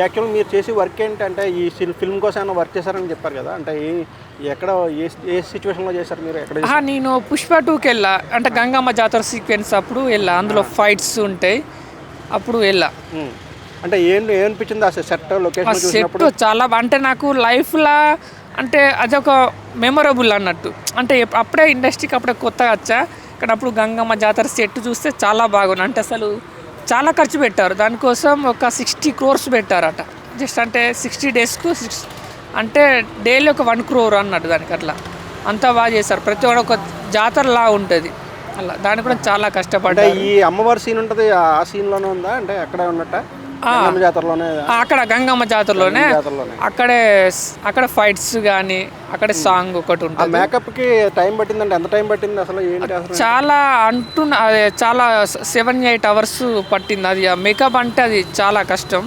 Actual మీరు చేసే work ఏంటంటే ఈ ఫిల్మ్ కోసం ఏమైనా వర్క్ చేశారని చెప్పారు కదా, అంటే ఎక్కడ ఏ సిచ్యువేషన్లో చేశారు మీరు? ఎక్కడ? నేను పుష్ప 2కి వెళ్ళా, అంటే గంగమ్మ జాతర సీక్వెన్స్ అప్పుడు వెళ్ళా, అందులో ఫైట్స్ ఉంటాయి అప్పుడు వెళ్ళా. అంటే ఏమనిపించింది ఆ సెట్ లొకేషన్ సెట్ చూసినప్పుడు? చాలా అంటే నాకు లైఫ్లో అంటే అదొక మెమొరబుల్ అన్నట్టు. అంటే అప్పుడే ఇండస్ట్రీకి అప్పుడే కొత్తగా వచ్చా, కానీ అప్పుడు గంగమ్మ జాతర సెట్ చూస్తే చాలా బాగుంది. అంటే అసలు చాలా ఖర్చు పెట్టారు దానికోసం, ఒక 60 crores పెట్టారట. జస్ట్ అంటే 60 daysకు అంటే డైలీ ఒక 1 crore అన్నట్టు దానికి. అట్లా అంతా బాగా చేశారు. ప్రతి ఒక్క ఒక జాతరలా ఉంటుంది అలా. దానికి కూడా చాలా కష్టపడ్డారు. ఈ అమ్మవారి సీన్ ఉంటుంది ఆ సీన్లోనే ఉందా, అంటే అక్కడే ఉన్నట్ట జాతరలోనే? అక్కడ గంగమ్మ జాతరలోనే అక్కడ ఫైట్స్ కానీ అక్కడ సాంగ్ ఒకటి ఉంటుంది. మేకప్కి టైం పట్టిందంటే ఎంత టైం పట్టింది అసలు? ఏంటి చాలా చాలా 7-8 hours పట్టింది. అది మేకప్ అంటే అది చాలా కష్టం.